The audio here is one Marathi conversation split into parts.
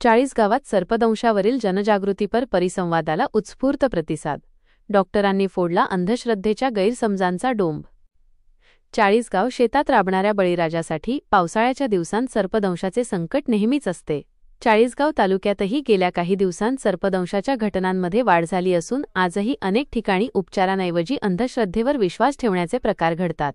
40 गावात सर्पदंशावरील जनजागृतीपर परिसंवादाला उत्स्फूर्त प्रतिसाद. डॉक्टरांनी फोडला अंधश्रद्धेच्या गैरसमजांचा डोंब. 40 गाव शेतात राबणाऱ्या बळीराजासाठी पावसाळ्याच्या दिवसांत सर्पदंशाचे संकट नेहमीच असते. 40 गाव तालुक्यातही गेल्या काही दिवसांत सर्पदंशाच्या घटनांमध्ये वाढ झाली असून आजही अनेक ठिकाणी उपचारांऐवजी अंधश्रद्धेवर विश्वास ठेवण्याचे प्रकार घडतात.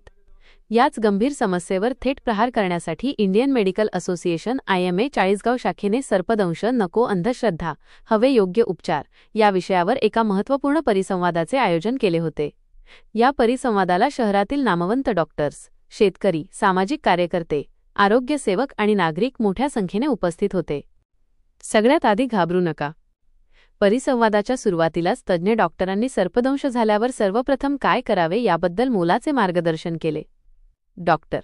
याच गंभीर समस्येवर थेट प्रहार करण्यासाठी इंडियन मेडिकल असोसिएशन IMA 40 गाव शाखेने सर्पदंश नको अंधश्रद्धा हवे योग्य उपचार या विषयावर एका महत्त्वपूर्ण परिसंवादाचे आयोजन केले होते. या परिसंवादाला शहरातील नामवंत डॉक्टर्स, शेतकरी, सामाजिक कार्यकर्ते, आरोग्यसेवक आणि नागरिक मोठ्या संख्येने उपस्थित होते. सगळ्यात आधी घाबरू नका. परिसंवादाच्या सुरुवातीलाच तज्ज्ञ डॉक्टरांनी सर्पदंश झाल्यावर सर्वप्रथम काय करावे याबद्दल मोलाचे मार्गदर्शन केले. डॉक्टर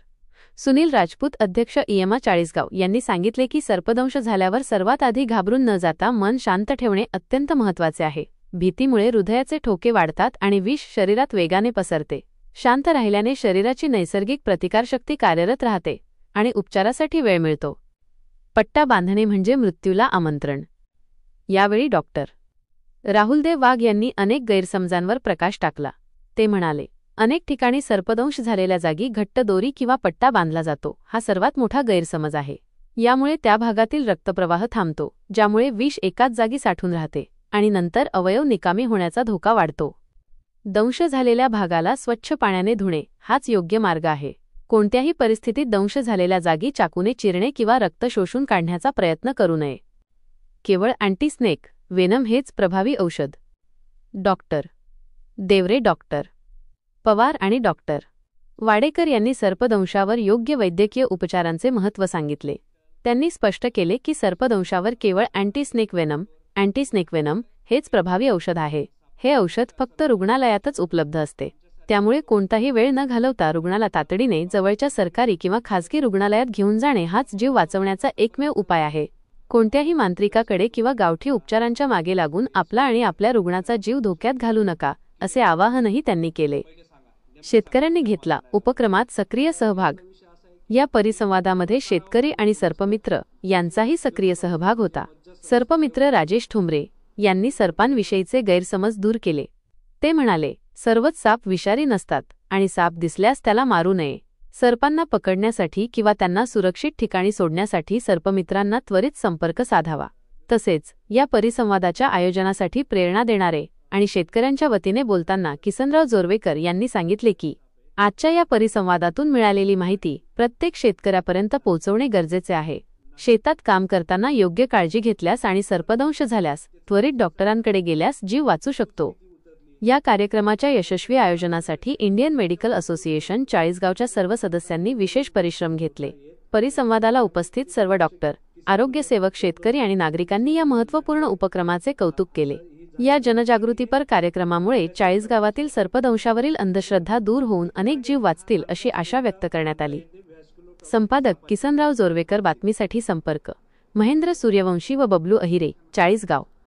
सुनील राजपूत, अध्यक्ष IMA 40 गाव यांनी सांगितले की सर्पदंश झाल्यावर सर्वात आधी घाबरून न जाता मन शांत ठेवणे अत्यंत महत्त्वाचे आहे. भीतीमुळे हृदयाचे ठोके वाढतात आणि विष शरीरात वेगाने पसरते. शांत राहिल्याने शरीराची नैसर्गिक प्रतिकारशक्ती कार्यरत राहते आणि उपचारासाठी वेळ मिळतो. पट्टा बांधणे म्हणजे मृत्यूला आमंत्रण. यावेळी डॉक्टर राहुलदेव वाघ यांनी अनेक गैरसमजांवर प्रकाश टाकला. ते म्हणाले, अनेक ठिकाणी सर्पदंश झालेल्या जागी घट्ट दोरी किंवा पट्टा बांधला जातो. हा सर्वात मोठा गैरसमज आहे. यामुळे त्या भागातील रक्तप्रवाह थांबतो, ज्यामुळे विष एकाच जागी साठून राहते आणि नंतर अवयव निकामी होण्याचा धोका वाढतो. दंश झालेल्या भागाला स्वच्छ पाण्याने धुणे हाच योग्य मार्ग आहे. कोणत्याही परिस्थितीत दंश झालेल्या जागी चाकूने चिरणे किंवा रक्त शोषून काढण्याचा प्रयत्न करू नये. केवळ अँटीस्नेक वेनम हेच प्रभावी औषध. डॉक्टर देवरे, डॉक्टर पवार आणि डॉक्टर वाडेकर यांनी सर्पदंशावर योग्य वैद्यकीय उपचारांचे महत्त्व सांगितले. त्यांनी स्पष्ट केले की सर्पदंशावर केवळ अँटीस्नेक वेनम हेच प्रभावी औषध आहे. हे औषध फक्त रुग्णालयातच उपलब्ध असते. त्यामुळे कोणताही वेळ न घालवता रुग्णाला तातडीने जवळच्या सरकारी किंवा खासगी रुग्णालयात घेऊन जाणे हाच जीव वाचवण्याचा एकमेव उपाय आहे. कोणत्याही मांत्रिकाकडे किंवा गावठी उपचारांच्या मागे लागून आपला आणि आपल्या रुग्णाचा जीव धोक्यात घालू नका, असे आवाहनही त्यांनी केले. शेतकऱ्यांनी घेतला उपक्रमात सक्रिय सहभाग. या परिसंवादामध्ये शेतकरी आणि सर्पमित्र यांचाही सक्रिय सहभाग होता. सर्पमित्र राजेश ठुमरे यांनी सर्पांविषयीचे गैरसमज दूर केले. ते म्हणाले, सर्वच साप विषारी नसतात आणि साप दिसल्यास त्याला मारू नये. सर्पांना पकडण्यासाठी किंवा त्यांना सुरक्षित ठिकाणी सोडण्यासाठी सर्पमित्रांना त्वरित संपर्क साधावा. तसेच या परिसंवादाच्या आयोजनासाठी प्रेरणा देणारे आणि शेतकऱ्यांच्या वतीने बोलताना किसनराव जोरवेकर यांनी सांगितले की आजच्या या परिसंवादातून मिळालेली माहिती प्रत्येक शेतकऱ्यापर्यंत पोहोचवणे गरजेचे आहे. शेतात काम करताना योग्य काळजी घेतल्यास आणि सर्पदंश झाल्यास त्वरित डॉक्टरांकडे गेल्यास जीव वाचू शकतो. या कार्यक्रमाच्या यशस्वी आयोजनासाठी इंडियन मेडिकल असोसिएशन 40 गावच्या सर्व सदस्यांनी विशेष परिश्रम घेतले. परिसंवादाला उपस्थित सर्व डॉक्टर, आरोग्यसेवक, शेतकरी आणि नागरिकांनी या महत्त्वपूर्ण उपक्रमाचे कौतुक केले. या जनजागृतीपर कार्यक्रमामुळे 40 गावातील सर्पदंशावरील अंधश्रद्धा दूर होऊन अनेक जीव वाचतील अशी आशा व्यक्त करण्यात आली. संपादक किसनराव जोरवेकर. बातमीसाठी संपर्क महेंद्र सूर्यवंशी व बबलू अहिरे, 40 गाव.